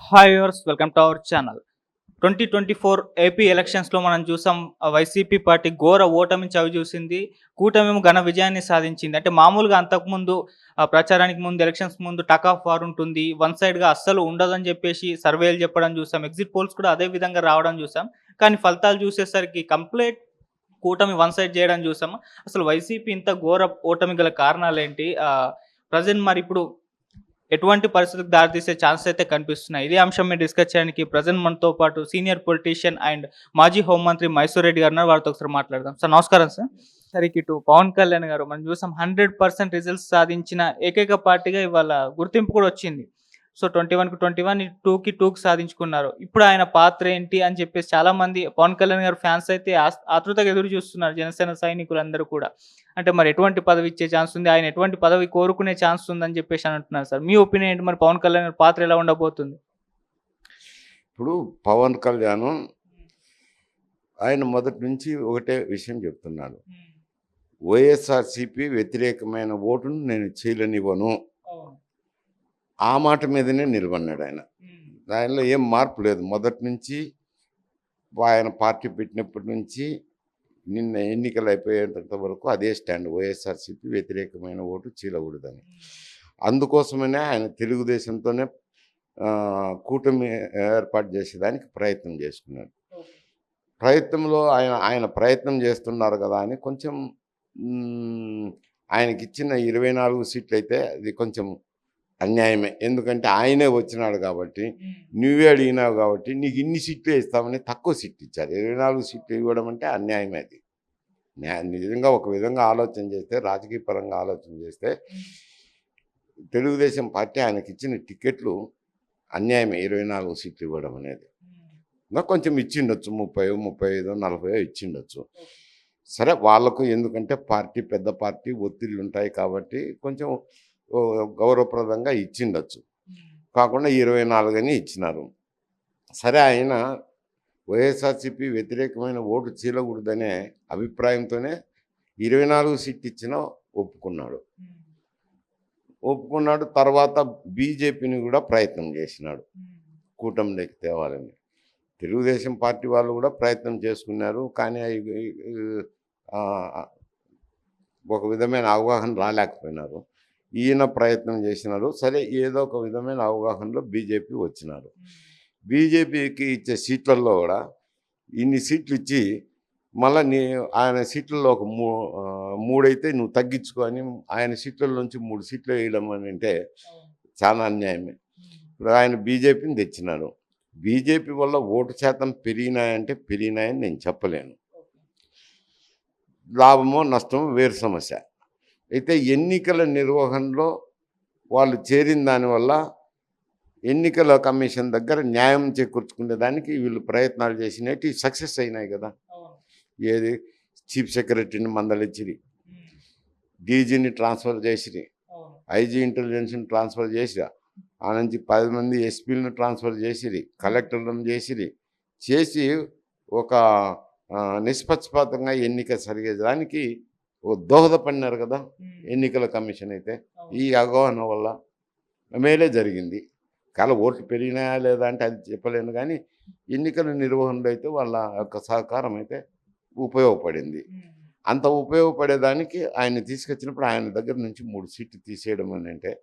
Hi viewers, welcome to our channel. 2024 AP ఎలక్షన్స్‌లో మనం చూసాం. వైసీపీ పార్టీ ఘోర ఓటమిని చవిచూసింది. కూటమేమో ఘన విజయాన్ని సాధించింది. అంటే మామూలుగా అంతకుముందు ప్రచారానికి ముందు, ఎలక్షన్స్ ముందు టగ్ ఆఫ్ వార్ ఉంటుంది. వన్ సైడ్‌గా అస్సలు ఉండదని చెప్పేసి సర్వేలు చెప్పడం చూసాం. ఎగ్జిట్ పోల్స్ కూడా అదే విధంగా రావడం చూసాం. కానీ ఫలితాలు చూసేసరికి కంప్లీట్ కూటమి వన్ సైడ్ చేయడం చూసాం. అసలు వైసీపీ ఇంత ఘోర ఓటమి గల కారణాలేంటి? ప్రెజెంట్ మరిప్పుడు ఎటువంటి పరిస్థితులకు దారితీసే ఛాన్సెస్ అయితే కనిపిస్తున్నాయి. ఇదే అంశం మీద డిస్కస్ చేయడానికి ప్రెజెంట్ మనతో పాటు సీనియర్ పొలిటీషియన్ అండ్ మాజీ హోంమంత్రి మైసూర్ రెడ్డి గారు ఉన్నారు. వారితో ఒకసారి మాట్లాడదాం. సార్ నమస్కారం సార్. సార్ ఇటు పవన్ కళ్యాణ్ గారు మనం చూసాం 100% రిజల్ట్స్ సాధించిన ఏకైక పార్టీగా ఇవాళ గుర్తింపు కూడా వచ్చింది. సో 21కి 21, 2కి 2 సాధించుకున్నారు. ఇప్పుడు ఆయన పాత్ర ఏంటి అని చెప్పేసి చాలా మంది పవన్ కళ్యాణ్ గారు ఫ్యాన్స్ అయితే ఆతృతగా ఎదురు చూస్తున్నారు. జనసేన సైనికులందరూ కూడా. అంటే మరి ఎటువంటి పదవి ఇచ్చే ఛాన్స్ ఉంది? ఆయన ఎటువంటి పదవి కోరుకునే ఛాన్స్ ఉందని చెప్పేసి అని అంటున్నారు సార్. మీ ఒపీనియన్ ఏంటి? మరి పవన్ కళ్యాణ్ గారి పాత్ర ఎలా ఉండబోతుంది? ఇప్పుడు పవన్ కళ్యాణ్ ఆయన మొదటి నుంచి ఒకటే విషయం చెప్తున్నాడు. వైఎస్ఆర్సీపీ వ్యతిరేకమైన ఓటును నేను చేయలేనివ్వను. ఆ మాట మీదనే నిలబడినాడు ఆయన. ఆయనలో ఏం మార్పు లేదు. మొదటి నుంచి ఆయన పార్టీ పెట్టినప్పటి నుంచి నిన్న ఎన్నికలు అయిపోయేంత వరకు అదే స్టాండ్. వైఎస్ఆర్సీపీ వ్యతిరేకమైన ఓటు చీలకూడదని. అందుకోసమనే ఆయన తెలుగుదేశంతోనే కూటమి ఏర్పాటు చేసేదానికి ప్రయత్నం చేసుకున్నాడు. ప్రయత్నంలో ఆయన ప్రయత్నం చేస్తున్నారు కదా అని కొంచెం ఆయనకిచ్చిన 24 సీట్లు అయితే అది కొంచెం అన్యాయమే. ఎందుకంటే ఆయనే వచ్చినాడు కాబట్టి, నువ్వే అడిగినావు కాబట్టి నీకు ఇన్ని సీట్లే ఇస్తామని తక్కువ సీట్లు ఇచ్చారు. 24 సీట్లు ఇవ్వడం అంటే అన్యాయమే అది. నిజంగా ఒక విధంగా ఆలోచన చేస్తే, రాజకీయ పరంగా ఆలోచన చేస్తే తెలుగుదేశం పార్టీ ఆయనకి ఇచ్చిన టికెట్లు అన్యాయమే. 24 సీట్లు ఇవ్వడం అనేది ఇంకా కొంచెం ఇచ్చిండొచ్చు. 30, 35, 40 ఇచ్చిండొచ్చు. సరే, వాళ్ళకు ఎందుకంటే పార్టీ పెద్ద పార్టీ, ఒత్తిళ్ళు ఉంటాయి కాబట్టి కొంచెం గౌరవప్రదంగా ఇచ్చిండొచ్చు. కాకుండా 24 అని ఇచ్చినారు. సరే, ఆయన వైఎస్ఆర్సీపీ వ్యతిరేకమైన ఓటు చీలకూడదనే అభిప్రాయంతోనే 24 సీట్లు ఇచ్చినా ఒప్పుకున్నాడు. తర్వాత బీజేపీని కూడా ప్రయత్నం చేసినాడు కూటమిలోకి తేవాలని. తెలుగుదేశం పార్టీ వాళ్ళు కూడా ప్రయత్నం చేసుకున్నారు. కానీ ఒక విధమైన అవగాహన రాలేకపోయినారు. ఈయన ప్రయత్నం చేసినారు. సరే, ఏదో ఒక విధమైన అవగాహనలో బీజేపీ వచ్చినారు. బీజేపీకి ఇచ్చే సీట్లలో కూడా ఇన్ని సీట్లు ఇచ్చి మళ్ళీ ఆయన సీట్లలో ఒక 3 అయితే నువ్వు తగ్గించుకో అని ఆయన సీట్ల నుంచి 3 సీట్లు వేయడం అని అంటే చాలా అన్యాయమే. ఇప్పుడు ఆయన బీజేపీని తెచ్చినారు. బీజేపీ వల్ల ఓటు శాతం పెరిగినాయంటే పెరిగినాయని నేను చెప్పలేను. లాభమో నష్టమో వేరు సమస్య. అయితే ఎన్నికల నిర్వహణలో వాళ్ళు చేరిన దానివల్ల ఎన్నికల కమిషన్ దగ్గర న్యాయం చేకూర్చుకునే దానికి వీళ్ళు ప్రయత్నాలు చేసినట్టు సక్సెస్ అయినాయి కదా. ఏది చీఫ్ సెక్రటరీని మందలిచ్చిరి, డీజీని ట్రాన్స్ఫర్ చేసిరి, ఐజీ ఇంటెలిజెన్స్ని ట్రాన్స్ఫర్ చేసిరా, ఆ నుంచి 10 మంది ఎస్పీలను ట్రాన్స్ఫర్ చేసిరి, కలెక్టర్లను చేసి ఒక నిష్పక్షపాతంగా ఎన్నిక జరిగేదానికి దోహదపడినారు కదా ఎన్నికల కమిషన్. అయితే ఈ అవగాహన వల్ల మేలే జరిగింది. ఓట్లు పెరిగినాయా లేదా అంటే అది చెప్పలేను, కానీ ఎన్నికల నిర్వహణలో అయితే వాళ్ళ యొక్క సహకారం అయితే ఉపయోగపడింది. అంత ఉపయోగపడేదానికి ఆయన తీసుకొచ్చినప్పుడు ఆయన దగ్గర నుంచి 3 సీట్లు తీసేయడం అని అంటే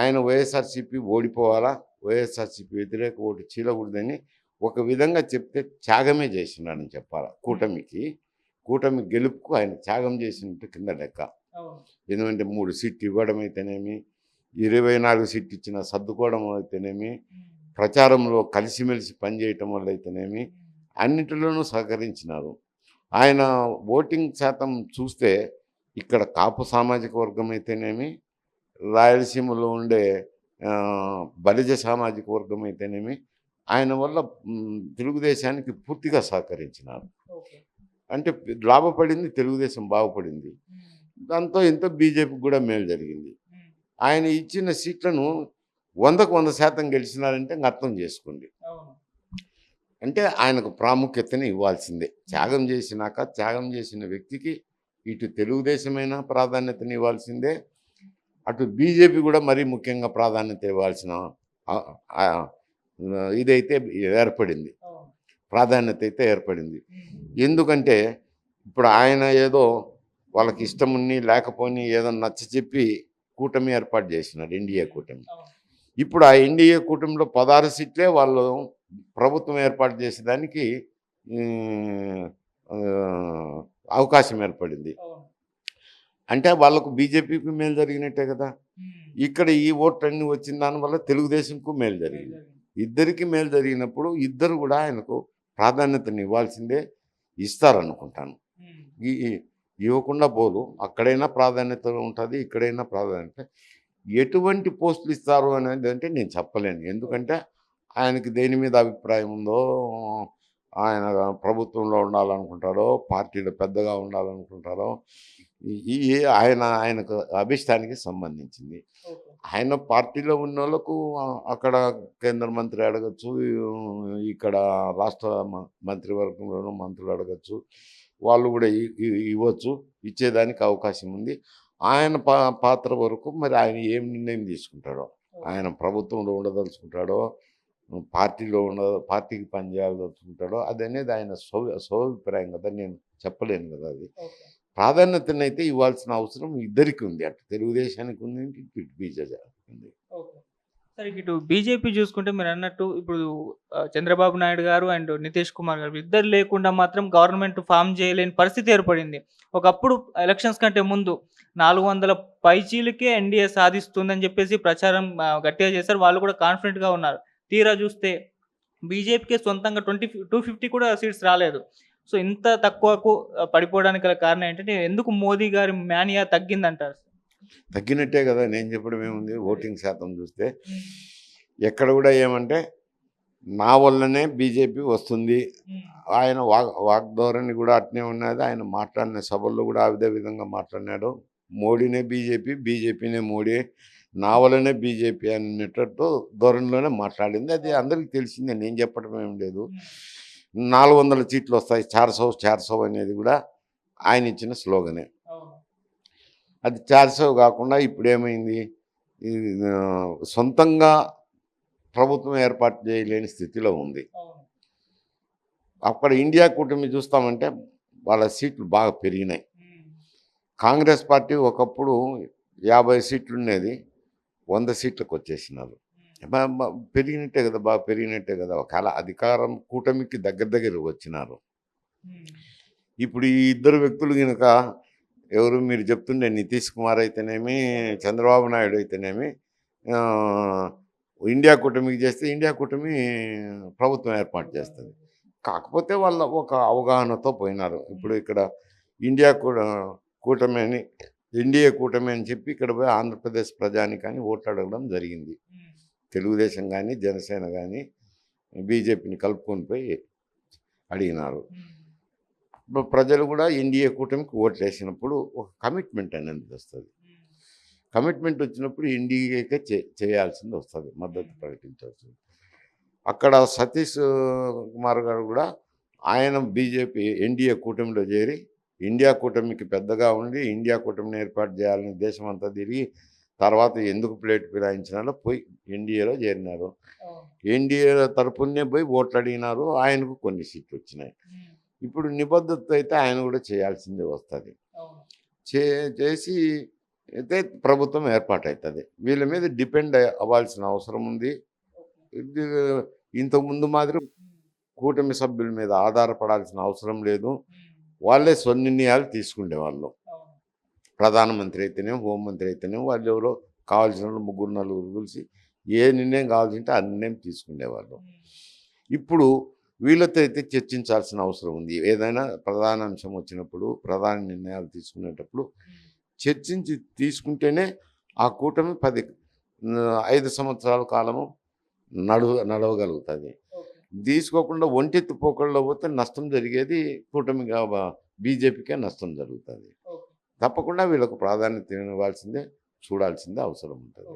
ఆయన వైఎస్ఆర్సీపీ ఓడిపోవాలా, వైఎస్ఆర్సీపీ వ్యతిరేక ఓటు చీలకూడదని ఒక విధంగా చెప్తే త్యాగమే చేసినాడని చెప్పాలి. కూటమి గెలుపుకు ఆయన త్యాగం చేసినట్టు కింద లెక్క. ఎందుకంటే 3 సీట్లు ఇవ్వడం అయితేనేమి, 24 సీట్లు ఇచ్చిన సర్దుకోవడం అయితేనేమి, ప్రచారంలో కలిసిమెలిసి పనిచేయటం వల్ల అయితేనేమి అన్నిటిలోనూ సహకరించినారు. ఆయన ఓటింగ్ శాతం చూస్తే ఇక్కడ కాపు సామాజిక వర్గం అయితేనేమి, రాయలసీమలో ఉండే బలిజ సామాజిక వర్గం అయితేనేమి ఆయన వల్ల తెలుగుదేశానికి పూర్తిగా సహకరించినారు. అంటే లాభపడింది తెలుగుదేశం, బాగుపడింది. దాంతో ఎంతో బీజేపీకి కూడా మేలు జరిగింది. ఆయన ఇచ్చిన సీట్లను 100కు 100% గెలిచినారంటే అర్థం చేసుకోండి. అంటే ఆయనకు ప్రాముఖ్యతని ఇవ్వాల్సిందే. త్యాగం చేసిన వ్యక్తికి ఇటు తెలుగుదేశమైన ప్రాధాన్యతని ఇవ్వాల్సిందే, అటు బీజేపీ కూడా మరీ ముఖ్యంగా ప్రాధాన్యత ఇవ్వాల్సిన ఇదైతే ఏర్పడింది, ప్రాధాన్యత అయితే ఏర్పడింది. ఎందుకంటే ఇప్పుడు ఆయన ఏదో వాళ్ళకి ఇష్టముని లేకపోని ఏదో నచ్చ చెప్పి కూటమి ఏర్పాటు చేసినారు, ఎన్డీఏ కూటమి. ఇప్పుడు ఆ ఎన్డీఏ కూటమిలో 16 సీట్లే వాళ్ళు ప్రభుత్వం ఏర్పాటు చేసేదానికి అవకాశం ఏర్పడింది. అంటే వాళ్ళకు బీజేపీకి మేలు జరిగినట్టే కదా. ఇక్కడ ఈ ఓట్లన్నీ వచ్చిన దానివల్ల తెలుగుదేశంకు మేలు జరిగింది. ఇద్దరికి మేలు జరిగినప్పుడు ఇద్దరు కూడా ఆయనకు ప్రాధాన్యతను ఇవ్వాల్సిందే, ఇస్తారనుకుంటాను. ఇవ్వకుండా పోదు. అక్కడైనా ప్రాధాన్యత ఉంటుంది, ఇక్కడైనా ప్రాధాన్యత. ఎటువంటి పోస్టులు ఇస్తారు అనేది అంటే నేను చెప్పలేను. ఎందుకంటే ఆయనకి దేని మీద అభిప్రాయం ఉందో, ఆయన ప్రభుత్వంలో ఉండాలనుకుంటారో, పార్టీలో పెద్దగా ఉండాలనుకుంటారో, ఈ ఆయనకు అభిష్టానికి సంబంధించింది. ఆయన పార్టీలో ఉన్న వాళ్ళకు అక్కడ కేంద్ర మంత్రి అడగచ్చు, ఇక్కడ రాష్ట్ర మంత్రివర్గంలోనూ మంత్రులు అడగచ్చు, వాళ్ళు కూడా ఇవ్వచ్చు, ఇచ్చేదానికి అవకాశం ఉంది. ఆయన పాత్ర వరకు మరి ఆయన ఏం నిర్ణయం తీసుకుంటాడో, ఆయన ప్రభుత్వంలో ఉండదలుచుకుంటాడో, పార్టీకి పనిచేయాలదలుచుకుంటాడో, అది అనేది ఆయన స్వాభిప్రాయం కదా, నేను చెప్పలేను కదా. అది ప్రాధాన్యతనైతే ఇవ్వాల్సిన అవసరం ఇద్దరికి ఉంది, అటు తెలుగుదేశానికి ఉంది, ఇటు బీజేపీ ఉంది. సరే, ఇటు బీజేపీ చూసుకుంటే మీరు అన్నట్టు ఇప్పుడు చంద్రబాబు నాయుడు గారు అండ్ నితీష్ కుమార్ గారు ఇద్దరు లేకుండా మాత్రం గవర్నమెంట్ ఫామ్ చేయలేని పరిస్థితి ఏర్పడింది. ఒకప్పుడు ఎలక్షన్స్ కంటే ముందు 400 పైచీలకే ఎన్డీఏ సాధిస్తుందని చెప్పేసి ప్రచారం గట్టిగా చేశారు. వాళ్ళు కూడా కాన్ఫిడెంట్గా ఉన్నారు. తీరా చూస్తే బీజేపీకి సొంతంగా 250 కూడా సీట్స్ రాలేదు. సో ఇంత తక్కువకు పడిపోవడానికి గల కారణం ఏంటంటే ఎందుకు మోదీ గారి మేనియా తగ్గిందంటారు? తగ్గినట్టే కదా, నేను చెప్పడం ఏముంది. ఓటింగ్ శాతం చూస్తే ఎక్కడ కూడా ఏమంటే నా వల్లనే బీజేపీ వస్తుంది. ఆయన వాగ్ధోరణి కూడా అట్నే ఉన్నది. ఆయన మాట్లాడిన సభల్లో కూడా అదే విధంగా మాట్లాడినాడు. మోడీనే బీజేపీ, బీజేపీనే మోడీ, నా వల్లనే బీజేపీ అనేటట్టు ధోరణిలోనే మాట్లాడింది. అది అందరికీ తెలిసిందే, నేను చెప్పడం ఏం లేదు. 400 సీట్లు వస్తాయి, 400 అనేది కూడా ఆయన ఇచ్చిన స్లోగనే. అది 400 కాకుండా ఇప్పుడు ఏమైంది, సొంతంగా ప్రభుత్వం ఏర్పాటు చేయలేని స్థితిలో ఉంది. అక్కడ ఇండియా కూటమి చూస్తామంటే వాళ్ళ సీట్లు బాగా పెరిగినాయి. కాంగ్రెస్ పార్టీ ఒకప్పుడు 50 సీట్లు ఉండేది, 100 సీట్లకు వచ్చేసినారు. పెరిగినట్టే కదా, బాగా పెరిగినట్టే కదా. ఒకవేళ అధికారం కూటమికి దగ్గర వచ్చినారు. ఇప్పుడు ఈ ఇద్దరు వ్యక్తులు కనుక ఎవరు మీరు చెప్తుండే నితీష్ కుమార్ అయితేనేమి, చంద్రబాబు నాయుడు అయితేనేమి, ఇండియా కూటమికి చేస్తే ఇండియా కూటమి ప్రభుత్వం ఏర్పాటు చేస్తుంది. కాకపోతే వాళ్ళ ఒక అవగాహనతో పోయినారు. ఇప్పుడు ఇక్కడ ఇండియా కూటమి అని, ఎన్డీఏ కూటమి అని చెప్పి ఇక్కడ పోయి ఆంధ్రప్రదేశ్ ప్రజానికాన్ని ఓట్లు అడగడం జరిగింది. తెలుగుదేశం కానీ, జనసేన కానీ బీజేపీని కలుపుకొని పోయి అడిగినారు. ప్రజలు కూడా ఎన్డీఏ కూటమికి ఓట్లు వేసినప్పుడు ఒక కమిట్మెంట్ అనేది వస్తుంది. కమిట్మెంట్ వచ్చినప్పుడు ఎన్డీఏకే చేయాల్సింది వస్తుంది, మద్దతు ప్రకటించాల్సి. అక్కడ సతీష్ కుమార్ గారు కూడా ఆయన బీజేపీ ఎన్డీఏ కూటమిలో చేరి ఇండియా కూటమికి పెద్దగా ఉండి ఇండియా కూటమిని ఏర్పాటు చేయాలని దేశం అంతా తిరిగి తర్వాత ఎందుకు ప్లేట్ ఫిరాయించినారో పోయి ఎన్డీఏలో చేరినారు. ఎన్డీఏ తరపునే పోయి ఓట్లు అడిగినారు, ఆయనకు కొన్ని సీట్లు వచ్చినాయి. ఇప్పుడు నిబద్ధత అయితే ఆయన కూడా చేయాల్సిందే వస్తుంది. చేసి అయితే ప్రభుత్వం ఏర్పాటవుతుంది. వీళ్ళ మీద డిపెండ్ అవ్వాల్సిన అవసరం ఉంది. ఇంతకుముందు మాదిరి కూటమి సభ్యుల మీద ఆధారపడాల్సిన అవసరం లేదు. వాళ్ళే స్వనిర్ణయాలు తీసుకునేవాళ్ళు. ప్రధానమంత్రి అయితేనే, హోంమంత్రి అయితేనే, వాళ్ళు ఎవరో కావాల్సిన 3-4 కలిసి ఏ నిర్ణయం కావాల్సింటే ఆ నిర్ణయం తీసుకునేవాళ్ళు. ఇప్పుడు వీళ్ళతో అయితే చర్చించాల్సిన అవసరం ఉంది. ఏదైనా ప్రధాన అంశం వచ్చినప్పుడు, ప్రధాన నిర్ణయాలు తీసుకునేటప్పుడు చర్చించి తీసుకుంటేనే ఆ కూటమి 5 సంవత్సరాల కాలము నడవగలుగుతుంది. తీసుకోకుండా ఒంటెత్తి పోకల్లో పోతే నష్టం జరిగేది కూటమిగా బీజేపీకే నష్టం జరుగుతుంది. తప్పకుండా వీళ్ళకు ప్రాధాన్యత ఇవ్వాల్సిందే, చూడాల్సిందే అవసరం ఉంటుంది.